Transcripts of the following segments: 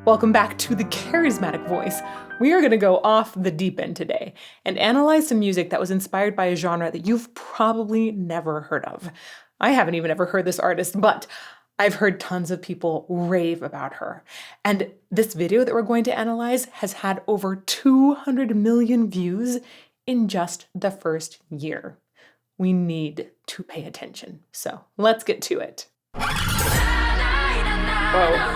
Welcome back to the Charismatic Voice. We are going to go off the deep end today and analyze some music that was inspired by a genre that you've probably never heard of. I haven't even ever heard this artist, but I've heard tons of people rave about her. And this video that we're going to analyze has had over 200 million views in just the first year. We need to pay attention. So let's get to it. Whoa.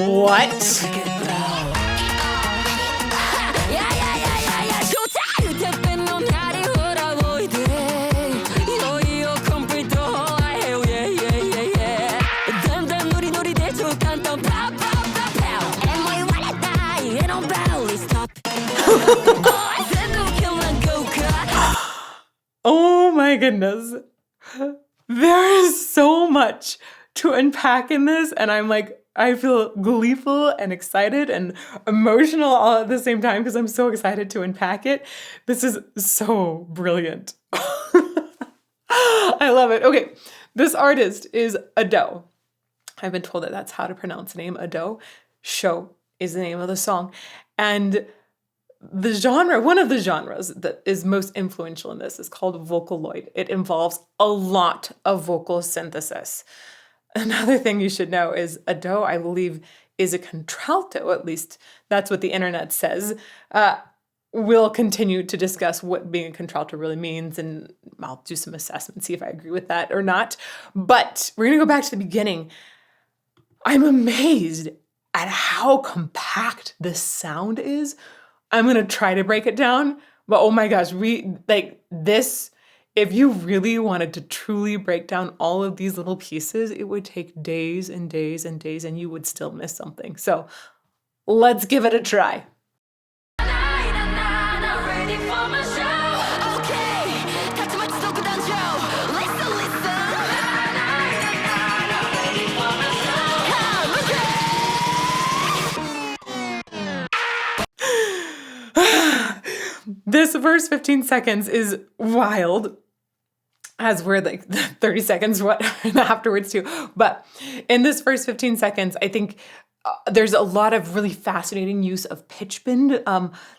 What? Oh my goodness. There is so much to unpack in this, and I feel gleeful and excited and emotional all at the same time because I'm so excited to unpack it. This is so brilliant. I love it. Okay, this artist is Ado. I've been told that that's how to pronounce the name, Ado. Show is the name of the song. And the genre, one of the genres that is most influential in this is called Vocaloid. It involves a lot of vocal synthesis. Another thing you should know is Ado, I believe, is a contralto, at least that's what the internet says. We'll continue to discuss what being a contralto really means, and I'll do some assessment, see if I agree with that or not. But we're going to go back to the beginning. I'm amazed at how compact this sound is. I'm going to try to break it down, but oh my gosh, this, if you really wanted to truly break down all of these little pieces, it would take days and days and days, and you would still miss something. So let's give it a try. This first 15 seconds is wild, as we're like 30 seconds afterwards too. But in this first 15 seconds, I think there's a lot of really fascinating use of pitch bend.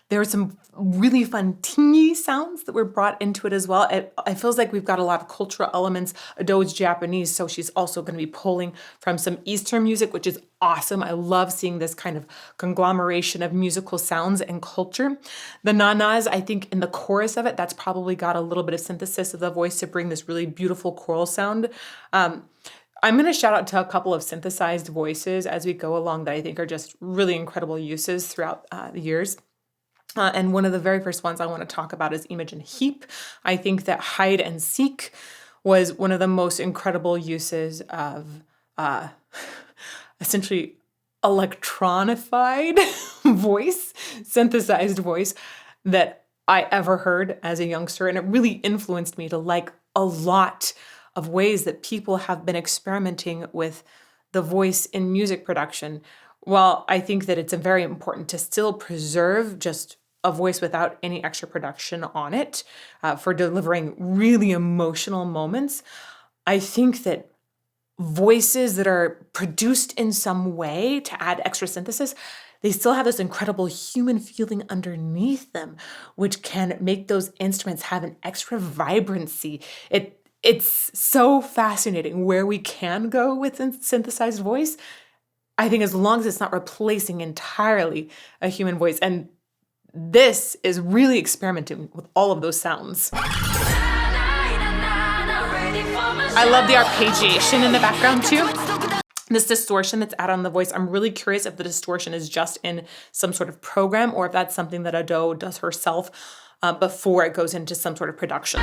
There are some really fun tingy sounds that were brought into it as well. It feels like we've got a lot of cultural elements. Ado is Japanese, so she's also going to be pulling from some Eastern music, which is awesome. I love seeing this kind of conglomeration of musical sounds and culture. The na-nas, I think in the chorus of it, that's probably got a little bit of synthesis of the voice to bring this really beautiful choral sound. I'm going to shout out to a couple of synthesized voices as we go along that I think are just really incredible uses throughout the years. And one of the very first ones I want to talk about is Imogen Heap. I think that Hide and Seek was one of the most incredible uses of essentially electronified voice, synthesized voice that I ever heard as a youngster. And it really influenced me to like a lot of ways that people have been experimenting with the voice in music production. While I think that it's very important to still preserve just a voice without any extra production on it for delivering really emotional moments, I think that voices that are produced in some way to add extra synthesis, they still have this incredible human feeling underneath them, which can make those instruments have an extra vibrancy. It's so fascinating where we can go with synthesized voice. I think as long as it's not replacing entirely a human voice. And this is really experimenting with all of those sounds. I love the arpeggiation in the background too. This distortion that's added on the voice, I'm really curious if the distortion is just in some sort of program or if that's something that Ado does herself before it goes into some sort of production.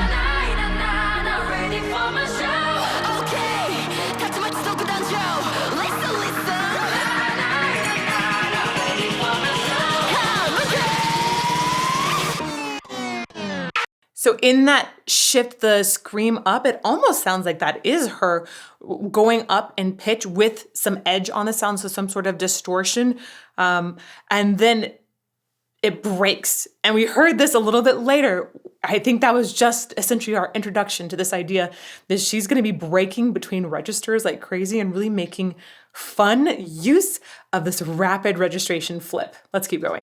So in that shift the scream up, it almost sounds like that is her going up in pitch with some edge on the sound, so some sort of distortion. And then it breaks. And we heard this a little bit later. I think that was just essentially our introduction to this idea that she's going to be breaking between registers like crazy and really making fun use of this rapid registration flip. Let's keep going.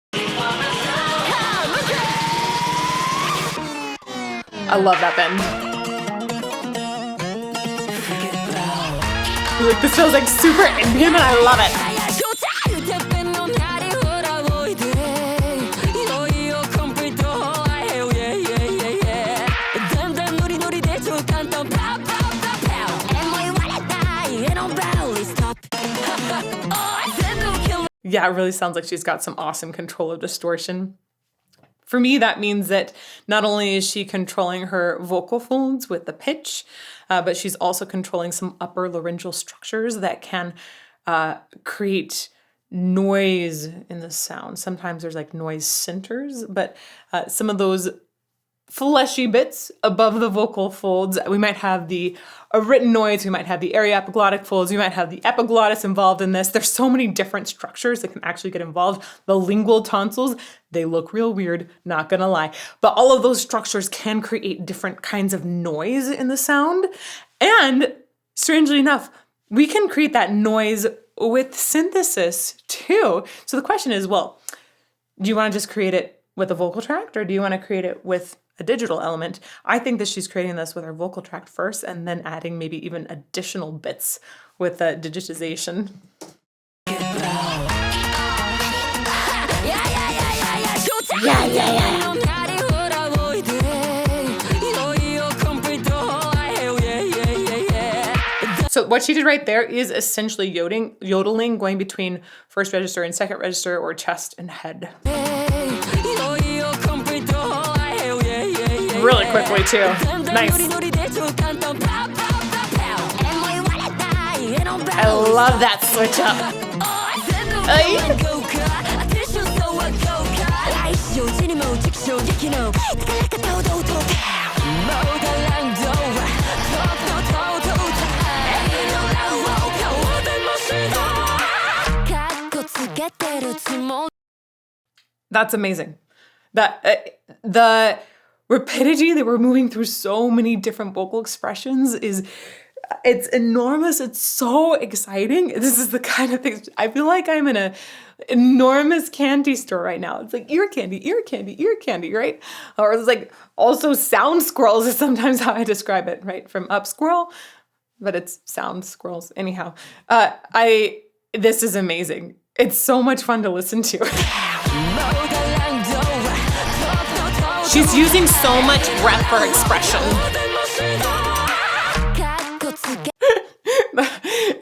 I love that bend. Like, this feels like super Indian and I love it. Yeah, it really sounds like she's got some awesome control of distortion. For me, that means that not only is she controlling her vocal folds with the pitch, but she's also controlling some upper laryngeal structures that can create noise in the sound. Sometimes there's like noise centers, but some of those fleshy bits above the vocal folds, we might have the written noise, we might have the aryepiglottic folds, we might have the epiglottis involved in this. There's so many different structures that can actually get involved. The lingual tonsils, they look real weird, not gonna lie. But all of those structures can create different kinds of noise in the sound. And strangely enough, we can create that noise with synthesis too. So the question is, well, do you wanna just create it with a vocal tract or do you wanna create it with a digital element? I think that she's creating this with her vocal tract first and then adding maybe even additional bits with the digitization. So what she did right there is essentially yodeling, going between first register and second register or chest and head. Really quickly too. Nice. I love that switch up. That's amazing. That the rapidity that we're moving through so many different vocal expressions it's enormous. It's so exciting. This is the kind of thing, I feel like I'm in an enormous candy store right now. It's like ear candy, right? Or it's like also sound squirrels is sometimes how I describe it, right? From up squirrel, but it's sound squirrels. Anyhow, this is amazing. It's so much fun to listen to. She's using so much breath for expression.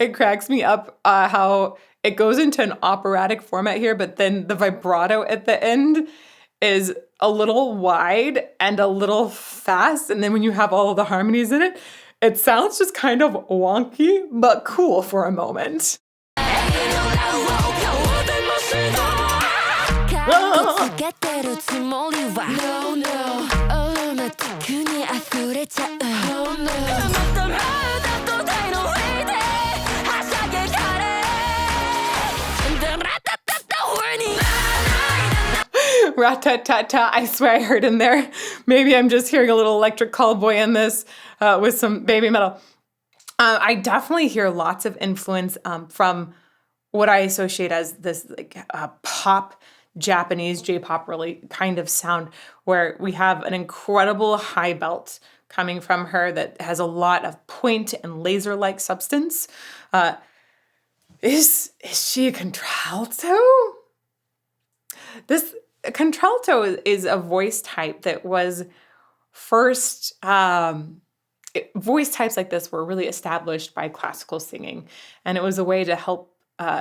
It cracks me up how it goes into an operatic format here, but then the vibrato at the end is a little wide and a little fast. And then when you have all of the harmonies in it, it sounds just kind of wonky, but cool for a moment. Rat-tat-tat-tat, I swear I heard in there. Maybe I'm just hearing a little electric callboy in this with some baby metal. I definitely hear lots of influence from what I associate as this like pop, Japanese J-pop really kind of sound, where we have an incredible high belt coming from her that has a lot of point and laser-like substance. Is she a contralto? This contralto is a voice type that was first, voice types like this were really established by classical singing. And it was a way to help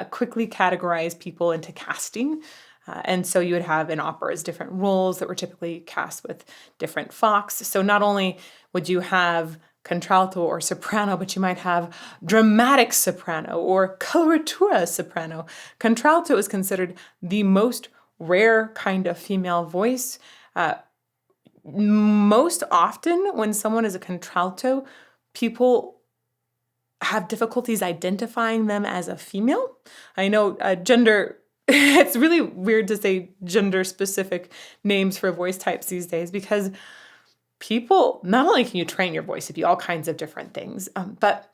quickly categorize people into casting. And so you would have in operas different roles that were typically cast with different fox. So not only would you have contralto or soprano, but you might have dramatic soprano or coloratura soprano. Contralto is considered the most rare kind of female voice. most often when someone is a contralto, people have difficulties identifying them as a female. I know gender, it's really weird to say gender specific names for voice types these days because people, not only can you train your voice to be all kinds of different things, but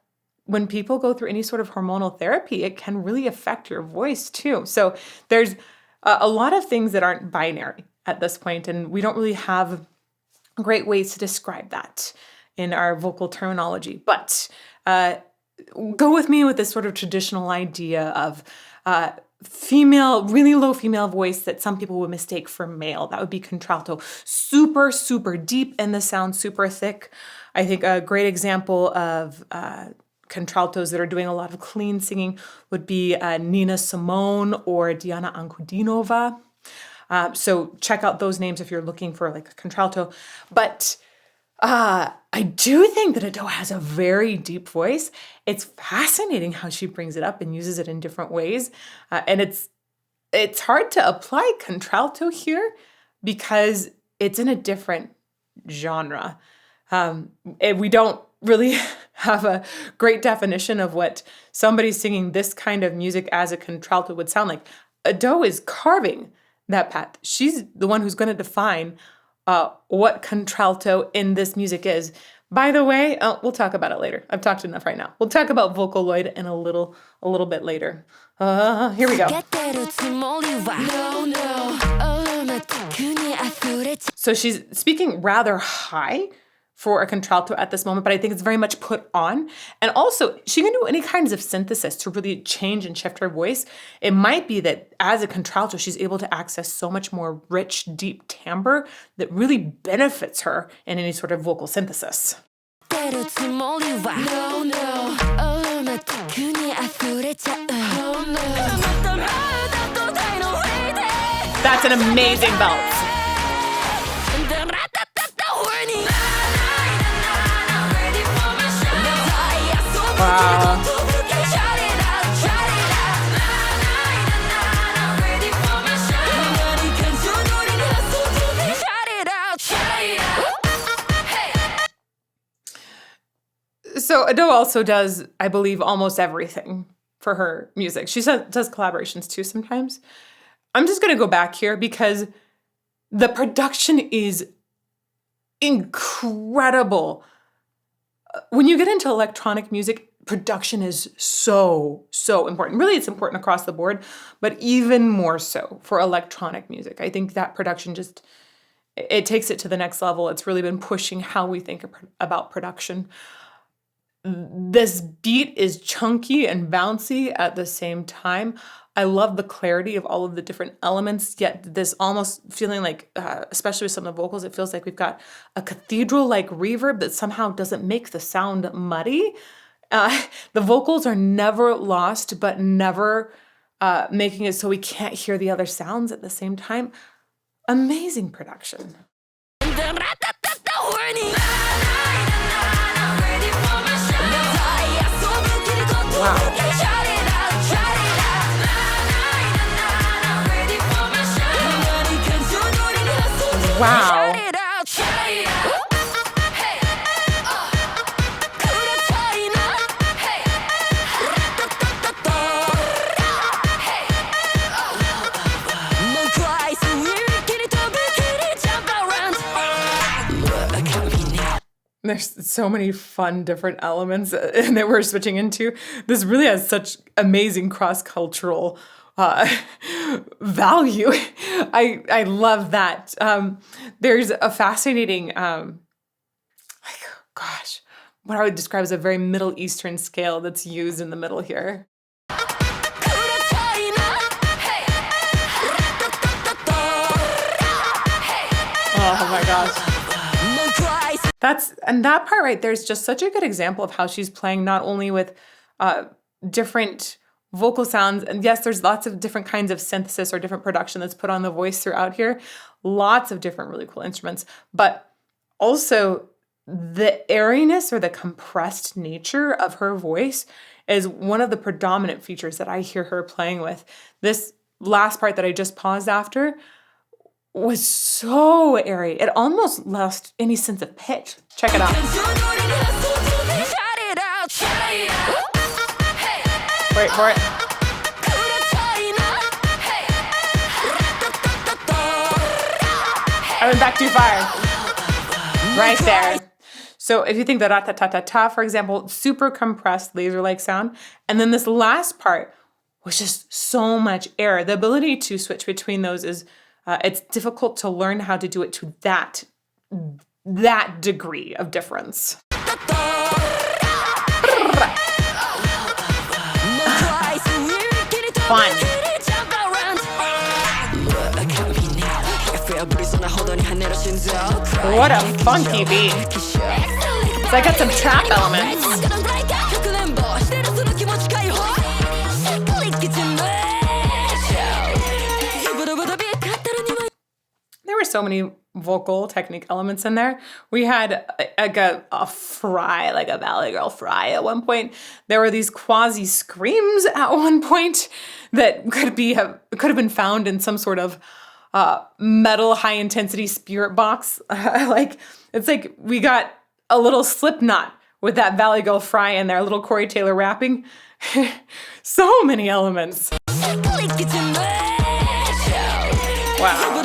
when people go through any sort of hormonal therapy, it can really affect your voice too. So there's a lot of things that aren't binary at this point, and we don't really have great ways to describe that in our vocal terminology. But go with me with this sort of traditional idea of female, really low female voice that some people would mistake for male. That would be contralto. Super, super deep in the sound, super thick. I think a great example of contraltos that are doing a lot of clean singing would be Nina Simone or Diana Ankudinova. So check out those names if you're looking for like a contralto. But I do think that Ado has a very deep voice. It's fascinating how she brings it up and uses it in different ways. And it's hard to apply contralto here because it's in a different genre. And we don't really have a great definition of what somebody singing this kind of music as a contralto would sound like. Ado is carving that path. She's the one who's going to define what contralto in this music is. By the way, we'll talk about it later. I've talked enough right now. We'll talk about Vocaloid in a little bit later. Here we go. So she's speaking rather high for a contralto at this moment, but I think it's very much put on. And also, she can do any kinds of synthesis to really change and shift her voice. It might be that as a contralto, she's able to access so much more rich, deep timbre that really benefits her in any sort of vocal synthesis. That's an amazing belt. Wow. So Ado also does, I believe, almost everything for her music. She does collaborations too sometimes. I'm just going to go back here because the production is incredible. When you get into electronic music, production is so important. Really, it's important across the board, but even more so for electronic music. I think that production it takes it to the next level. It's really been pushing how we think about production. This beat is chunky and bouncy at the same time. I love the clarity of all of the different elements, yet this almost feeling like, especially with some of the vocals, it feels like we've got a cathedral-like reverb that somehow doesn't make the sound muddy. The vocals are never lost, but never making it so we can't hear the other sounds at the same time. Amazing production. Wow. Wow. There's so many fun different elements that we're switching into. This really has such amazing cross-cultural value. I love that. There's a fascinating, what I would describe as a very Middle Eastern scale that's used in the middle here. Oh my gosh. That part right there is just such a good example of how she's playing not only with different vocal sounds, and yes, there's lots of different kinds of synthesis or different production that's put on the voice throughout here, lots of different really cool instruments, but also the airiness or the compressed nature of her voice is one of the predominant features that I hear her playing with. This last part that I just paused after, was so airy. It almost lost any sense of pitch. Check it out. Wait for it. I went back too far. Right there. So if you think the ra-ta-ta-ta-ta, for example, super compressed laser-like sound, and then this last part was just so much air. The ability to switch between those is, it's difficult to learn how to do it to that degree of difference. Fun. What a funky beat. So I got some trap elements. There were so many vocal technique elements in there. We had like a fry, like a Valley Girl fry at one point. There were these quasi screams at one point that could have been found in some sort of metal high intensity spirit box. It's like we got a little Slipknot with that Valley Girl fry in there, a little Corey Taylor rapping. So many elements. Wow.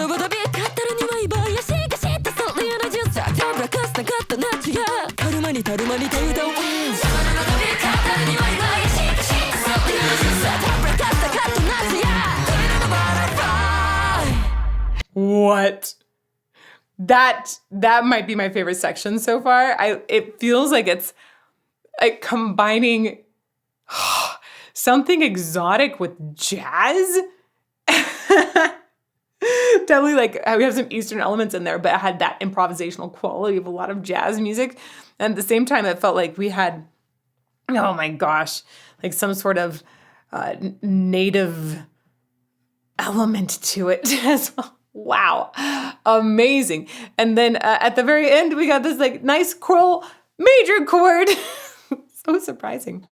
What? That might be my favorite section so far. It feels like it's like combining something exotic with jazz. Definitely, like, we have some Eastern elements in there, but it had that improvisational quality of a lot of jazz music. And at the same time, it felt like we had, oh my gosh, like some sort of native element to it as well. Wow. Amazing. And then at the very end, we got this like nice choral major chord. So surprising.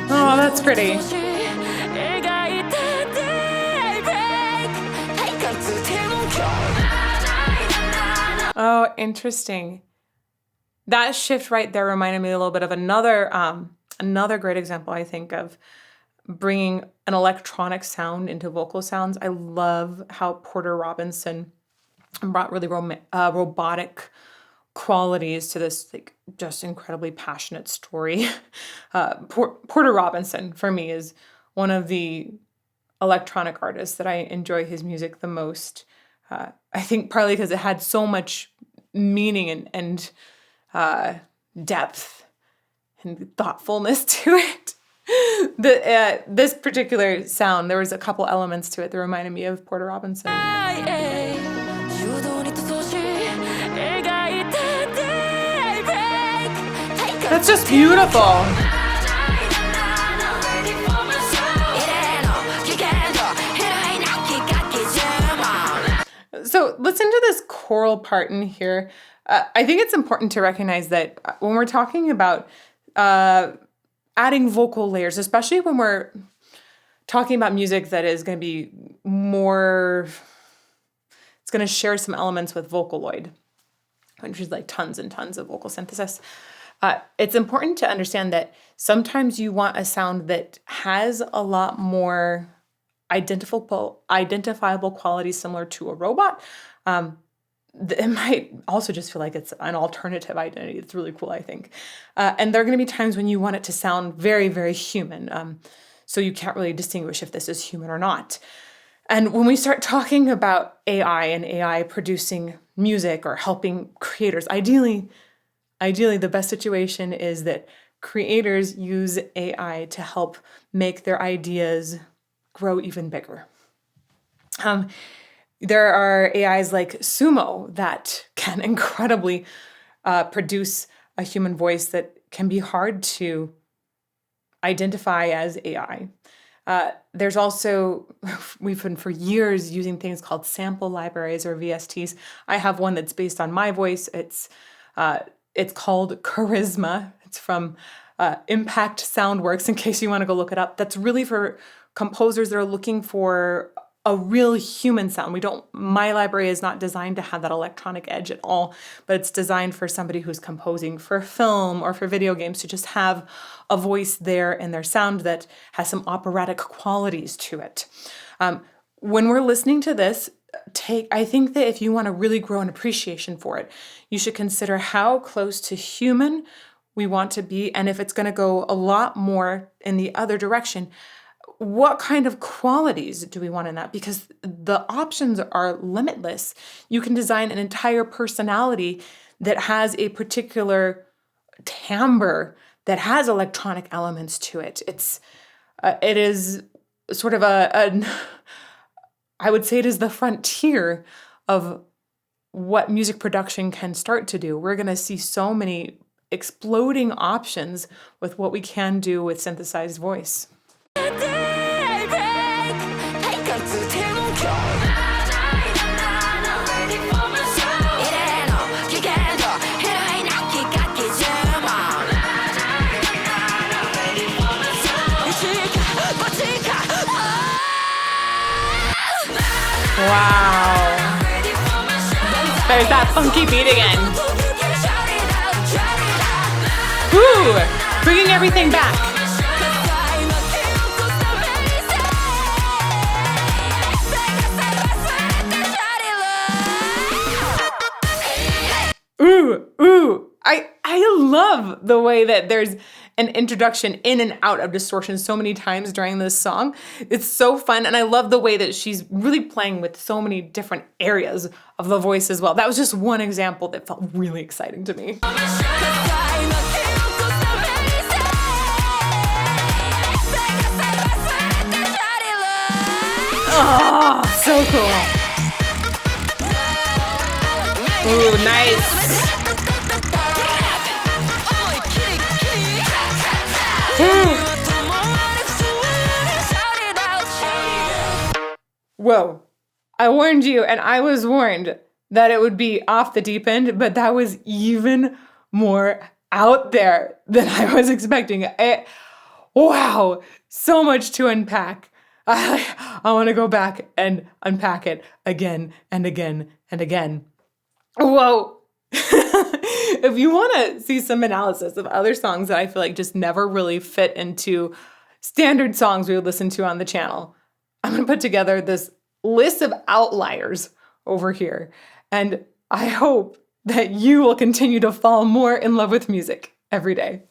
Oh, that's pretty. Oh, interesting. That shift right there reminded me a little bit of another great example, I think, of bringing an electronic sound into vocal sounds. I love how Porter Robinson brought really robotic qualities to this, like, just incredibly passionate story. Porter Robinson, for me, is one of the electronic artists that I enjoy his music the most. I think partly because it had so much meaning and depth and thoughtfulness to it. This particular sound, there was a couple elements to it that reminded me of Porter Robinson. That's just beautiful. So listen to this choral part in here. I think it's important to recognize that when we're talking about adding vocal layers, especially when we're talking about music that is going to be more, it's going to share some elements with Vocaloid, which is like tons and tons of vocal synthesis. It's important to understand that sometimes you want a sound that has a lot more identifiable qualities similar to a robot. It might also just feel like it's an alternative identity. It's really cool, I think. And there are going to be times when you want it to sound very, very human. So you can't really distinguish if this is human or not. And when we start talking about AI and AI producing music or helping creators, ideally, the best situation is that creators use AI to help make their ideas grow even bigger. There are AIs like Sumo that can incredibly produce a human voice that can be hard to identify as AI. There's also, we've been for years using things called sample libraries or VSTs. I have one that's based on my voice. It's called Charisma. It's from Impact Soundworks, in case you want to go look it up. That's really for composers that are looking for a real human sound. My library is not designed to have that electronic edge at all, but it's designed for somebody who's composing for film or for video games to just have a voice there in their sound that has some operatic qualities to it. When we're listening to this, I think that if you want to really grow an appreciation for it, you should consider how close to human we want to be, and if it's going to go a lot more in the other direction, what kind of qualities do we want in that? Because the options are limitless. You can design an entire personality that has a particular timbre that has electronic elements to it. It is sort of I would say it is the frontier of what music production can start to do. We're going to see so many exploding options with what we can do with synthesized voice. Wow. There's that funky beat again. Woo! Bringing everything back. Ooh. I love the way that there's an introduction in and out of distortion so many times during this song. It's so fun, and I love the way that she's really playing with so many different areas of the voice as well. That was just one example that felt really exciting to me. Oh, so cool. Ooh, nice. Whoa, I warned you, and I was warned that it would be off the deep end, but that was even more out there than I was expecting. Wow, so much to unpack. I want to go back and unpack it again and again and again. Whoa. If you want to see some analysis of other songs that I feel like just never really fit into standard songs we would listen to on the channel, I'm going to put together this list of outliers over here. And I hope that you will continue to fall more in love with music every day.